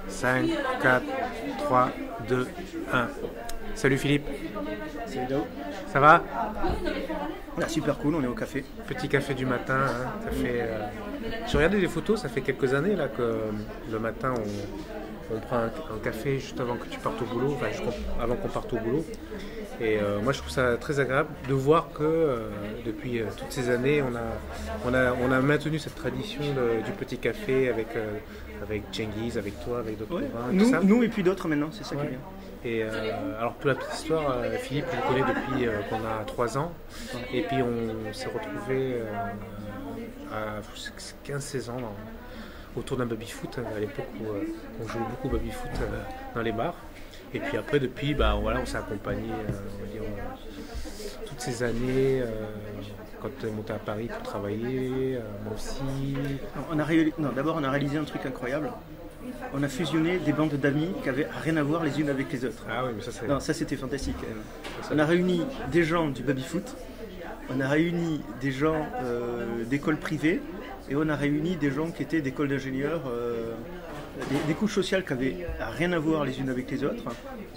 5, 4, 3, 2, 1. Salut Philippe. Salut Dao. Ça va? Ah, super cool, on est au café. Petit café du matin. Hein. Ça fait, j'ai regardé des photos, ça fait quelques années là, que le matin on prend un café juste avant que tu partes au boulot, enfin avant qu'on parte au boulot. Et moi je trouve ça très agréable de voir que depuis toutes ces années on a maintenu cette tradition du petit café avec Cengiz, avec toi, avec d'autres copains. Nous et puis d'autres maintenant, c'est ça qui est bien. Et alors pour la petite histoire, Philippe je le connais depuis qu'on a 3 ans et puis on s'est retrouvés à 15-16 ans autour d'un baby-foot à l'époque où on jouait beaucoup baby-foot dans les bars. Et puis après, depuis, voilà, on s'est accompagné toutes ces années. Quand tu es monté à Paris pour travailler, moi aussi. D'abord, on a réalisé un truc incroyable. On a fusionné des bandes d'amis qui n'avaient rien à voir les unes avec les autres. Ah oui, mais ça c'est... Non, ça c'était fantastique. On a réuni des gens du baby-foot, on a réuni des gens d'écoles privées, et on a réuni des gens qui étaient d'écoles d'ingénieurs, des couches sociales qui n'avaient rien à voir les unes avec les autres.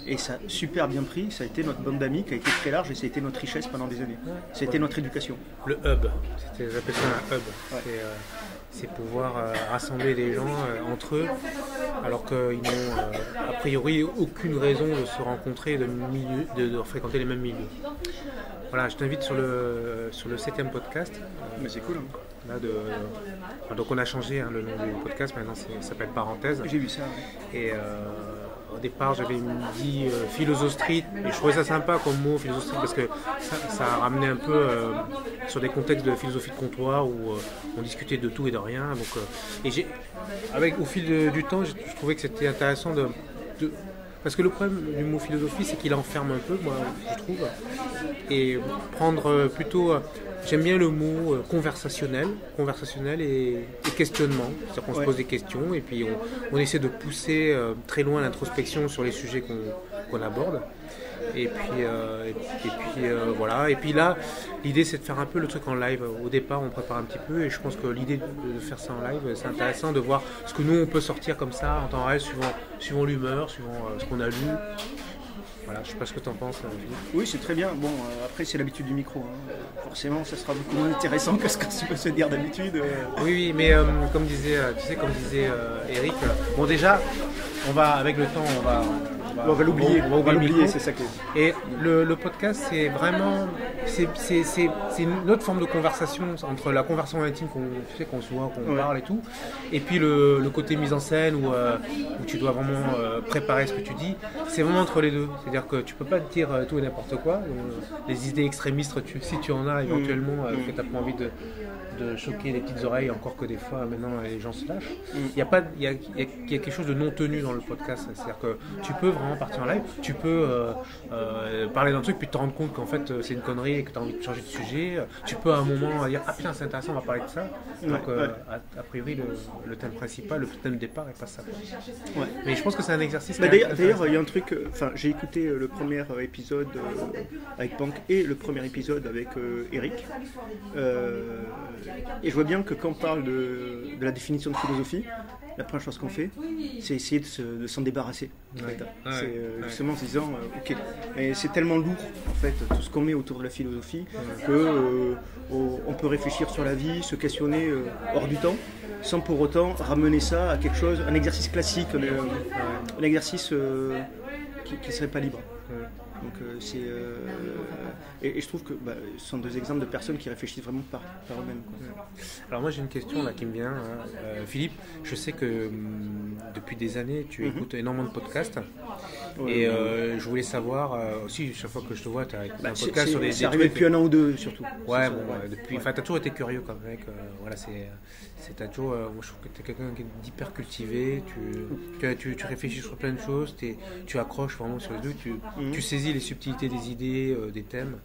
Et ça a super bien pris, ça a été notre bande d'amis qui a été très large et ça a été notre richesse pendant des années. Ça a été notre éducation. Le hub, j'appelle ça un hub. Ouais. C'est pouvoir rassembler les gens entre eux, alors qu'ils n'ont a priori aucune raison de se rencontrer, de fréquenter les mêmes milieux. Voilà, je t'invite sur le 7e podcast. Mais c'est cool. Là donc on a changé le nom du podcast, maintenant ça s'appelle Parenthèse. J'ai vu ça. Et au départ j'avais dit Philosostreet, et je trouvais ça sympa comme mot, Philosostreet, parce que ça a ramené un peu sur des contextes de philosophie de comptoir où on discutait de tout et de rien. Donc, au fil du temps, je trouvais que c'était intéressant parce que le problème du mot philosophie, c'est qu'il enferme un peu, moi, je trouve. Et prendre plutôt... J'aime bien le mot conversationnel et questionnement. C'est-à-dire qu'on se pose des questions et puis on essaie de pousser très loin l'introspection sur les sujets qu'on aborde. Et puis voilà. Et puis là, l'idée c'est de faire un peu le truc en live. Au départ, on prépare un petit peu et je pense que l'idée de faire ça en live, c'est intéressant de voir ce que nous on peut sortir comme ça en temps réel, suivant l'humeur, suivant ce qu'on a lu. Voilà, je ne sais pas ce que tu en penses. Oui, c'est très bien. Bon, après, c'est l'habitude du micro. Hein. Forcément, ça sera beaucoup moins intéressant que ce que tu peux se dire d'habitude. Oui, mais comme disait Eric, bon déjà, avec le temps, on va l'oublier. On va l'oublier, c'est ça qui est. Et le podcast, c'est vraiment, c'est une autre forme de conversation entre la conversation intime qu'on se voit, qu'on parle et tout, et puis le côté mise en scène où tu dois vraiment préparer ce que tu dis. C'est vraiment entre les deux. C'est-à-dire que tu peux pas te dire tout et n'importe quoi. Les idées extrémistes, si tu en as éventuellement, que tu n'as pas envie de choquer les petites oreilles, encore que des fois maintenant les gens se lâchent. Il y a quelque chose de non tenu dans le podcast. C'est-à-dire que tu peux vraiment partir en live, tu peux parler d'un truc puis te rendre compte qu'en fait c'est une connerie et que tu as envie de changer de sujet. Tu peux à un moment dire ah putain c'est intéressant, on va parler de ça. Donc a priori le thème principal, le thème de départ est pas ça. Ouais. Mais je pense que c'est un exercice. D'ailleurs il y a un truc, j'ai écouté le premier épisode avec Pank et le premier épisode avec Eric. Et je vois bien que quand on parle de la définition de philosophie, la première chose qu'on fait, c'est essayer de s'en débarrasser. En fait. C'est justement en se disant, ok, et c'est tellement lourd en fait tout ce qu'on met autour de la philosophie que on peut réfléchir sur la vie, se questionner hors du temps, sans pour autant ramener ça à quelque chose, un exercice classique, un exercice qui ne serait pas libre. Donc et je trouve que ce sont deux exemples de personnes qui réfléchissent vraiment par eux-mêmes. Alors moi j'ai une question là qui me vient. Philippe, je sais que depuis des années tu écoutes énormément de podcasts et je voulais savoir aussi chaque fois que je te vois tu as un podcast sur des arrivé depuis un an ou deux surtout. Ouais, depuis. Enfin, t'as toujours été curieux comme mec. Voilà, t'as toujours. Moi, je trouve que t'es quelqu'un d'hyper cultivé. Tu réfléchis sur plein de choses. Tu accroches vraiment sur les deux. Tu saisis les subtilités des idées, des thèmes.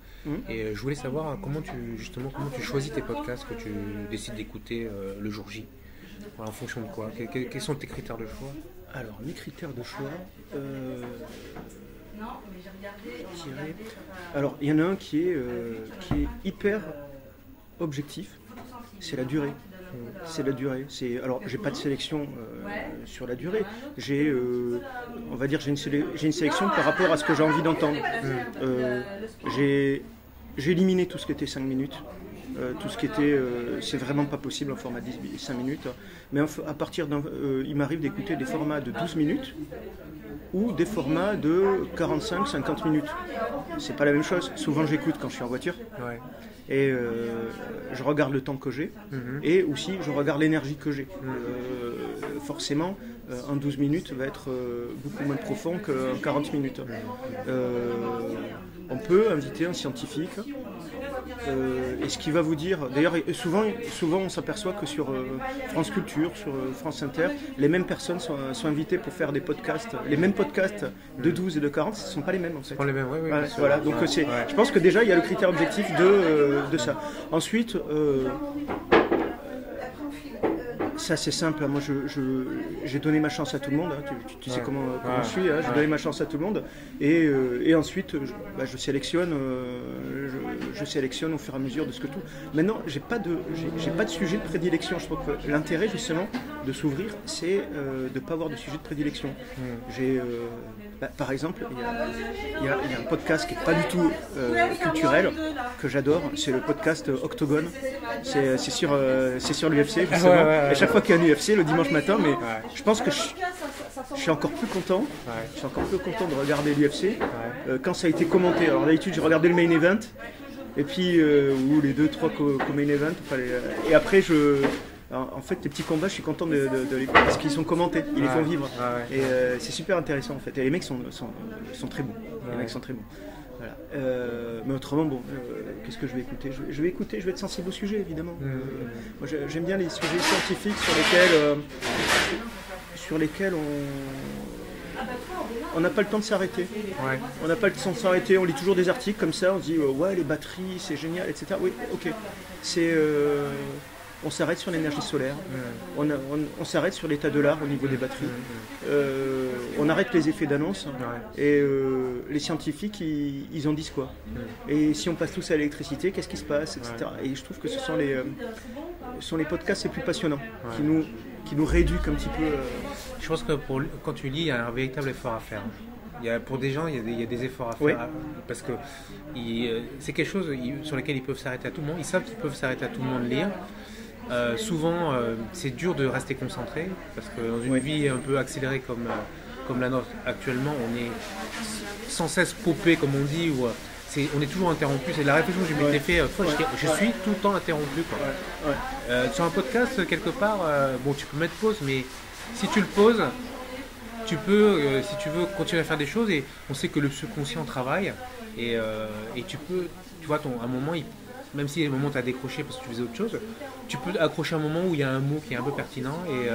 Et je voulais savoir comment tu choisis tes podcasts que tu décides d'écouter le jour J. Voilà, en fonction de quoi? Quels sont tes critères de choix? Alors, mes critères de choix. Alors, il y en a un qui est hyper objectif, c'est la durée. C'est la durée. Alors, j'ai pas de sélection sur la durée. J'ai une sélection par rapport à ce que j'ai envie d'entendre. J'ai éliminé tout ce qui était 5 minutes. Tout ce qui était, c'est vraiment pas possible en format 5 minutes. Mais à partir il m'arrive d'écouter des formats de 12 minutes ou des formats de 45-50 minutes. C'est pas la même chose. Souvent j'écoute quand je suis en voiture. Ouais. Et je regarde le temps que j'ai et aussi je regarde l'énergie que j'ai. Forcément, en 12 minutes va être beaucoup moins profond qu'en 40 minutes. On peut inviter un scientifique et ce qu'il va vous dire, d'ailleurs souvent on s'aperçoit que sur France Culture, sur France Inter, les mêmes personnes sont invitées pour faire des podcasts, les mêmes podcasts de 12 et de 40, ce ne sont pas les mêmes en fait. Les mêmes, oui, voilà, donc je pense que déjà il y a le critère objectif de ça. Ensuite, ça c'est simple, moi j'ai donné ma chance à tout le monde, hein. Tu sais comment je suis, hein. J'ai donné ma chance à tout le monde et ensuite je sélectionne au fur et à mesure de ce que tout. Maintenant j'ai pas de sujet de prédilection. Je trouve que l'intérêt justement de s'ouvrir c'est de ne pas avoir de sujet de prédilection. J'ai par exemple il y a un podcast qui n'est pas du tout culturel que j'adore, c'est le podcast Octogone. C'est sur l'UFC justement. Et chaque fois qu'il y a un UFC le dimanche matin, mais je pense que je suis encore plus content. Je suis encore plus content de regarder l'UFC quand ça a été commenté. Alors d'habitude j'ai regardé le main event et puis ou les 2-3 co-main event. Et après en fait les petits combats je suis content de les parce qu'ils sont commentés, ils les font vivre. Et c'est super intéressant en fait. Et les mecs sont très bons. Les mecs sont très bons. Voilà. Mais autrement, qu'est-ce que je vais écouter ? Je vais être sensible au sujet, évidemment. Moi, j'aime bien les sujets scientifiques sur lesquels on n'a pas le temps de s'arrêter. On n'a pas le temps de s'arrêter, on lit toujours des articles comme ça, on se dit ouais, les batteries, c'est génial, etc. Oui, ok. On s'arrête sur l'énergie solaire, on s'arrête sur l'état de l'art au niveau des batteries, on arrête les effets d'annonce et les scientifiques ils en disent quoi. Et si on passe tous à l'électricité, qu'est-ce qui se passe, etc. Et je trouve que ce sont les podcasts les plus passionnants qui nous rééduquent un petit peu. Je pense que quand tu lis, il y a un véritable effort à faire. Pour des gens, il y a des efforts à faire parce que c'est quelque chose sur lequel ils peuvent s'arrêter à tout moment. Ils savent qu'ils peuvent s'arrêter à tout moment de lire. Souvent, c'est dur de rester concentré parce que dans une vie un peu accélérée comme la nôtre actuellement, on est sans cesse popé, comme on dit, ou on est toujours interrompu. C'est la réflexion que je m'étais fait. Je suis tout le temps interrompu. Sur un podcast, quelque part, tu peux mettre pause, mais si tu le poses, tu peux, si tu veux, continuer à faire des choses. Et on sait que le subconscient travaille et tu peux, tu vois, à un moment, même si à un moment tu as décroché parce que tu faisais autre chose, tu peux accrocher un moment où il y a un mot qui est un peu pertinent et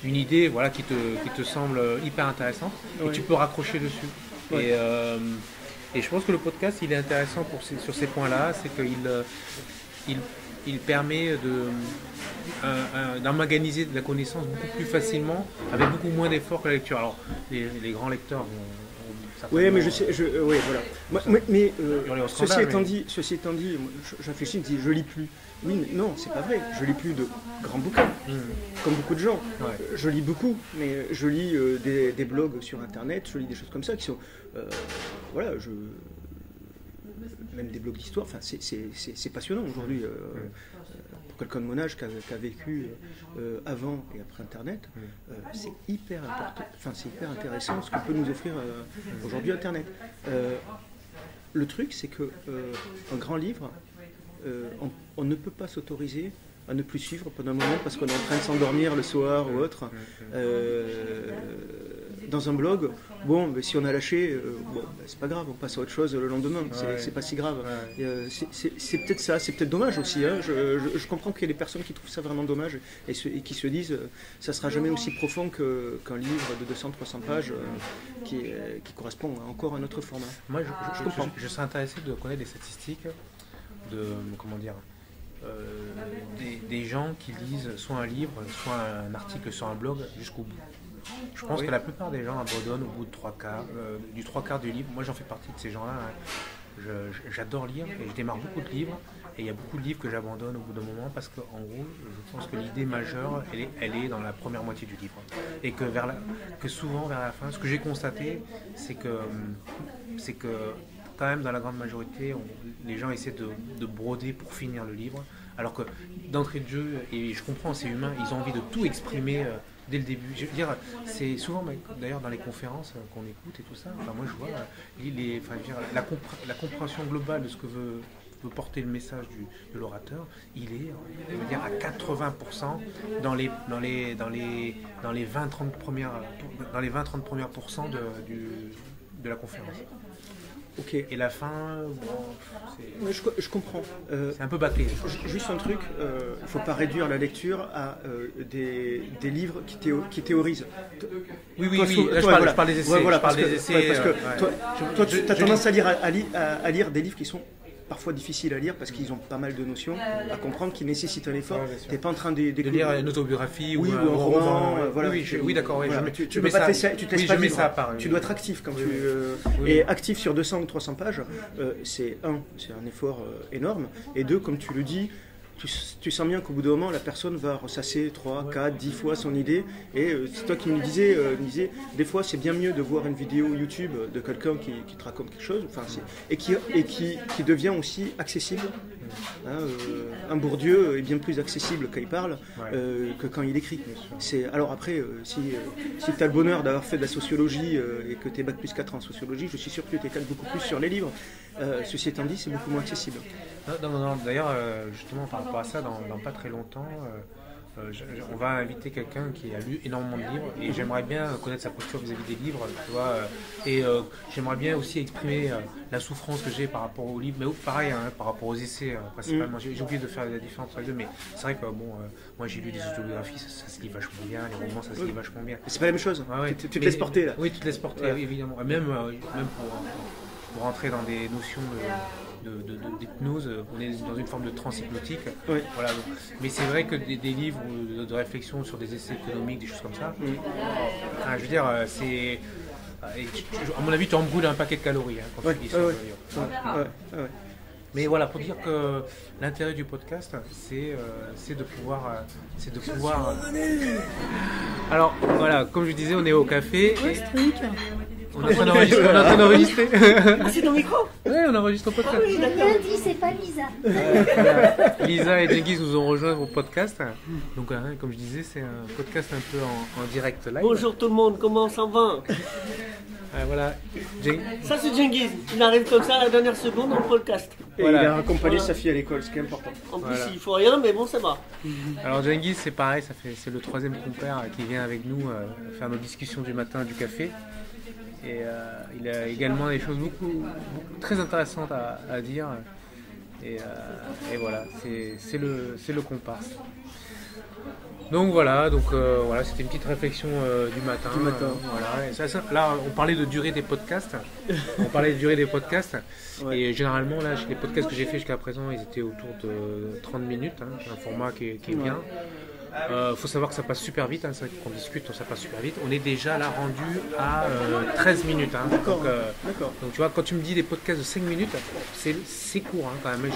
une idée qui te semble hyper intéressante et tu peux raccrocher dessus. Et je pense que le podcast il est intéressant sur ces points-là, c'est qu'il permet d'emmaganiser de la connaissance beaucoup plus facilement avec beaucoup moins d'efforts que la lecture. Alors les grands lecteurs vont oui, mais je sais, voilà. Ceci étant dit, je réfléchis, je dis, je lis plus. Oui, mais non, c'est pas vrai. Je lis plus de grands bouquins, comme beaucoup de gens. Je lis beaucoup, mais je lis des blogs sur Internet, je lis des choses comme ça qui sont, même des blogs d'histoire. Enfin, c'est passionnant aujourd'hui. Pour quelqu'un de mon âge qui a vécu avant et après Internet, c'est hyper important. Enfin, c'est hyper intéressant ce que peut nous offrir aujourd'hui Internet. Le truc, c'est que un grand livre, on ne peut pas s'autoriser à ne plus suivre pendant un moment parce qu'on est en train de s'endormir le soir ou autre. Dans un blog, si on a lâché, c'est pas grave, on passe à autre chose le lendemain, c'est pas si grave. C'est peut-être ça, c'est peut-être dommage aussi. Hein. Je comprends qu'il y a des personnes qui trouvent ça vraiment dommage et qui se disent ça sera jamais aussi profond qu'un livre de 200-300 pages qui correspond encore à notre format. Moi, je comprends. Je serais intéressé de connaître des statistiques des gens qui lisent soit un livre, soit un article sur un blog jusqu'au bout. Je pense que la plupart des gens abandonnent au bout de du 3/4 du livre. Moi, j'en fais partie de ces gens-là. Hein. J'adore lire et je démarre beaucoup de livres Et il y a beaucoup de livres que j'abandonne au bout d'un moment parce qu'en gros, je pense que l'idée majeure, elle est dans la première moitié du livre. Et que souvent, vers la fin, ce que j'ai constaté, c'est que quand même, dans la grande majorité, les gens essaient de broder pour finir le livre. Alors que d'entrée de jeu, et je comprends, c'est humain, ils ont envie de tout exprimer dès le début. Je veux dire, c'est souvent, d'ailleurs, dans les conférences qu'on écoute et tout ça, enfin, moi je vois la compréhension globale de ce que veut porter le message de l'orateur, il est, je veux dire, à 80% dans les 20-30 premières pourcents de la conférence. Ok. Et la fin, bon, je comprends. C'est un peu bâclé. Juste un truc, il ne faut pas réduire la lecture à des livres qui théorisent. Oui. Là, je parle des essais. Parce que toi, tu as tendance à lire des livres qui sont parfois difficiles à lire parce qu'ils ont pas mal de notions à comprendre qui nécessitent un effort. Tu n'es pas en train de lire une autobiographie ou un roman. Oui, d'accord. Tu peux pas te laisser pas vivre. Tu dois être actif quand et actif sur 200 ou 300 pages. C'est un effort énorme. Et deux, comme tu le dis, tu sens bien qu'au bout d'un moment, la personne va ressasser 3, 4, 10 fois son idée. Et c'est toi qui me disais, des fois, c'est bien mieux de voir une vidéo YouTube de quelqu'un qui te raconte quelque chose, et qui devient aussi accessible. Un Bourdieu est bien plus accessible quand il parle que quand il écrit. Alors après, si tu as le bonheur d'avoir fait de la sociologie et que tu es bac plus 4 en sociologie, je suis sûr que tu t'écales beaucoup plus sur les livres. Ceci étant dit, c'est beaucoup moins accessible. Non, d'ailleurs, justement, par rapport à ça, dans pas très longtemps, on va inviter quelqu'un qui a lu énormément de livres et j'aimerais bien connaître sa posture vis-à-vis des livres, tu vois, et j'aimerais bien aussi exprimer la souffrance que j'ai par rapport aux livres, mais pareil, par rapport aux essais principalement. J'ai oublié de faire la différence entre les deux, mais c'est vrai que moi j'ai lu des autobiographies, ça se lit vachement bien, les romans ça se lit vachement bien. C'est pas la même chose, tu te laisses porter là. Oui, tu te laisses porter, évidemment, même pour rentrer dans des notions d'hypnose, on est dans une forme de transe hypnotique. Oui. Voilà. Mais c'est vrai que des livres de réflexion sur des essais économiques, des choses comme ça, je veux dire, c'est... À mon avis, tu embrouilles un paquet de calories quand tu lis ça. Mais voilà, pour dire que l'intérêt du podcast, c'est de pouvoir... Alors, voilà, comme je disais, on est au café. On est en train d'enregistrer. C'est ton micro? Oui, on enregistre au podcast. Oui, d'accord. C'est pas Lisa. Lisa et Cengiz nous ont rejoint au podcast. Donc, comme je disais, c'est un podcast un peu en direct live. Bonjour tout le monde, comment ça va? Voilà. Ça, c'est Cengiz. Il arrive comme ça à la dernière seconde dans le podcast. Et il a accompagné sa fille à l'école, ce qui est important. En plus, il faut rien, mais bon, ça va. Alors, Cengiz, c'est pareil, c'est le troisième compère qui vient avec nous faire nos discussions du matin du café. Et il a également des choses beaucoup très intéressantes à dire. Et voilà, c'est le comparse. Donc voilà, c'était une petite réflexion du matin. Voilà. Et là, on parlait de durée des podcasts. Et généralement, là, les podcasts que j'ai fait jusqu'à présent, ils étaient autour de 30 minutes. Un format qui est bien. Faut savoir que ça passe super vite, c'est vrai qu'on discute, ça passe super vite. On est déjà là rendu à 13 minutes. D'accord. Donc tu vois, quand tu me dis des podcasts de 5 minutes, c'est court quand même. Mais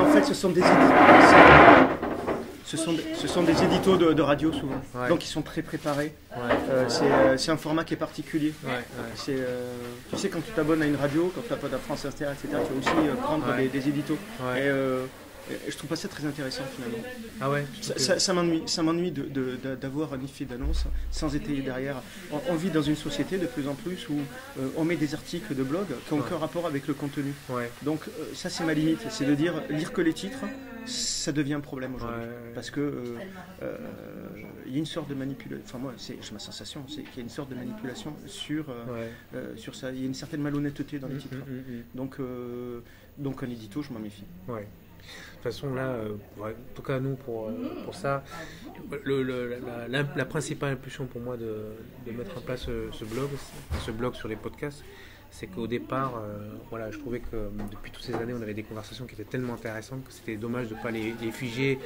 en fait, ce sont des éditos de radio souvent, donc ils sont très préparés. C'est un format qui est particulier. Tu sais, quand tu t'abonnes à une radio, quand tu t'abonnes à France Inter, etc., tu vas aussi prendre des éditos. Et je trouve pas ça très intéressant finalement. Ah ouais. Ça m'ennuie d'avoir un effet d'annonce sans étayer derrière. On vit dans une société de plus en plus où on met des articles de blog qui n'ont aucun rapport avec le contenu. Donc ça c'est ma limite, c'est de dire lire que les titres, ça devient un problème aujourd'hui. Parce que il y a une sorte de manipulation. Enfin moi, j'ai ma sensation, c'est qu'il y a une sorte de manipulation sur ça. Il y a une certaine malhonnêteté dans les titres. Donc un édito, je m'en méfie. De toute façon, là, en tout cas, nous, pour ça, la principale impulsion pour moi de mettre en place ce blog sur les podcasts, c'est qu'au départ, je trouvais que depuis toutes ces années, on avait des conversations qui étaient tellement intéressantes que c'était dommage de ne pas les figer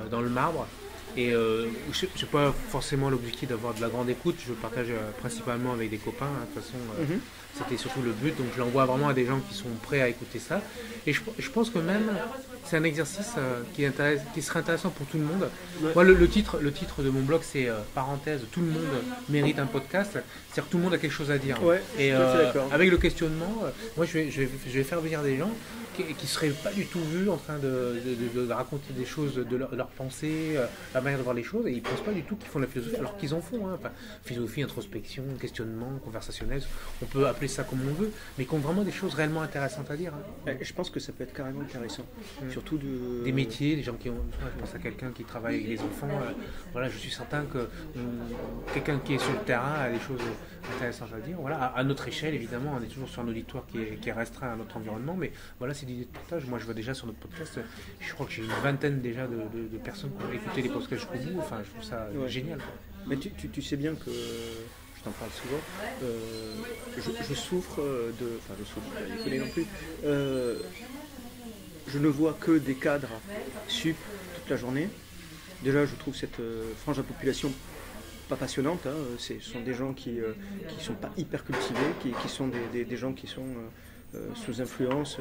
dans le marbre. Et je n'ai pas forcément l'objectif d'avoir de la grande écoute, je le partage principalement avec des copains, de toute façon c'était surtout le but, donc je l'envoie vraiment à des gens qui sont prêts à écouter ça. Et je pense que même c'est un exercice qui serait intéressant pour tout le monde. Ouais. Moi, le titre de mon blog, c'est parenthèse, tout le monde mérite un podcast. C'est-à-dire que tout le monde a quelque chose à dire. Ouais, et avec le questionnement, moi, je vais faire venir des gens qui seraient pas du tout vus en train de raconter des choses de leur pensée, la manière de voir les choses, et ils pensent pas du tout qu'ils font de la philosophie, alors qu'ils en font. Enfin, philosophie, introspection, questionnement, conversationnel, on peut appeler ça comme on veut, mais qui ont vraiment des choses réellement intéressantes à dire. Je pense que ça peut être carrément intéressant, surtout des métiers, des gens qui ont. Je pense à quelqu'un qui travaille avec les enfants. Voilà, je suis certain que quelqu'un qui est sur le terrain a des choses intéressantes à dire. Voilà, à notre échelle, évidemment, on est toujours sur un auditoire qui est restreint à notre environnement, mais voilà, c'est l'idée de partage. Moi, je vois déjà sur notre podcast, je crois que j'ai une vingtaine déjà de personnes qui ont écouté les podcasts jusqu'au bout. Enfin, je trouve ça génial. Quoi. Mais tu sais bien que, je t'en parle souvent, je souffre de... Enfin, je souffre, je ne les connais non plus. Je ne vois que des cadres sup toute la journée. Déjà, je trouve cette frange de la population pas passionnante. Hein. Ce sont des gens qui sont pas hyper cultivés, qui sont des gens qui sont... sous influence,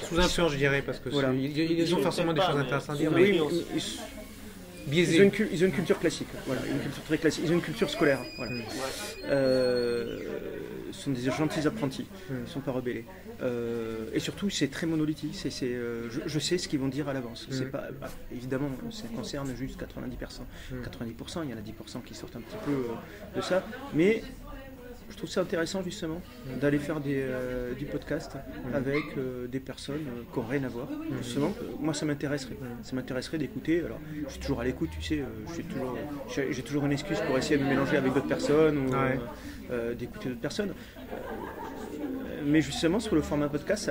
sous influence, je dirais, parce que voilà. Ils ont forcément des choses intéressantes à dire, mais biaisés. Ils ont une culture classique, voilà, une culture très classique. Ils ont une culture scolaire, voilà. Ce sont des gentils apprentis, ils ne sont pas rebellés. Et surtout, c'est très monolithique. Je sais ce qu'ils vont dire à l'avance. C'est pas, évidemment, ça concerne juste 90%. 90%, il y en a 10% qui sortent un petit peu de ça, mais je trouve ça intéressant justement d'aller faire du podcast avec des personnes qui n'ont rien à voir. Justement, moi ça m'intéresserait. Ça m'intéresserait d'écouter. Alors, je suis toujours à l'écoute, tu sais. J'ai toujours une excuse pour essayer de me mélanger avec d'autres personnes ou d'écouter d'autres personnes. Mais justement, sur le format podcast,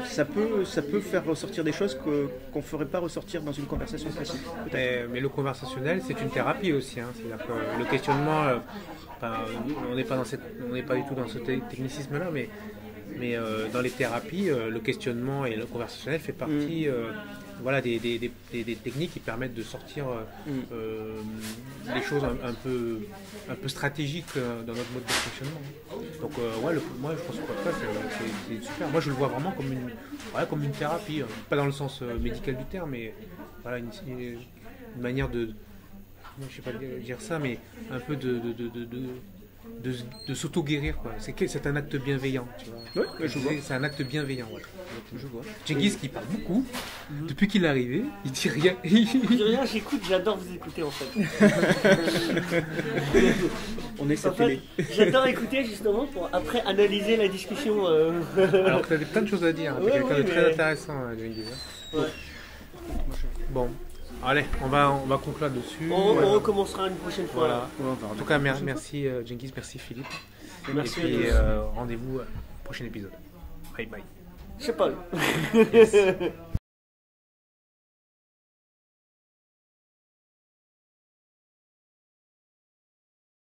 ça peut faire ressortir des choses qu'on ne ferait pas ressortir dans une conversation classique. Mais le conversationnel, c'est une thérapie aussi. Hein. C'est-à-dire que le questionnement, on n'est pas du tout dans ce technicisme-là, mais dans les thérapies, le questionnement et le conversationnel fait partie des techniques qui permettent de sortir des choses un peu stratégiques dans notre mode de fonctionnement. Donc moi je pense que le podcast c'est super. Moi je le vois vraiment comme une thérapie, pas dans le sens médical du terme, mais voilà une manière de, je sais pas dire ça, mais un peu de s'auto-guérir, quoi. C'est un acte bienveillant, tu vois. Ouais, je vois. C'est un acte bienveillant, voilà. Je vois. Genghis qui parle beaucoup, depuis qu'il est arrivé, il dit rien. Je dis rien, j'écoute, j'adore vous écouter en fait. On est sa télé. J'adore écouter justement pour après analyser la discussion. Alors que tu avais plein de choses à dire, c'est quelqu'un de très intéressant, Genghis. Ouais. Bon. Allez, on va conclure dessus. On recommencera une prochaine fois. Voilà. En tout cas, merci Genghis, merci Philippe. Merci. Et puis rendez-vous au prochain épisode. Bye bye. Je sais pas. Yes.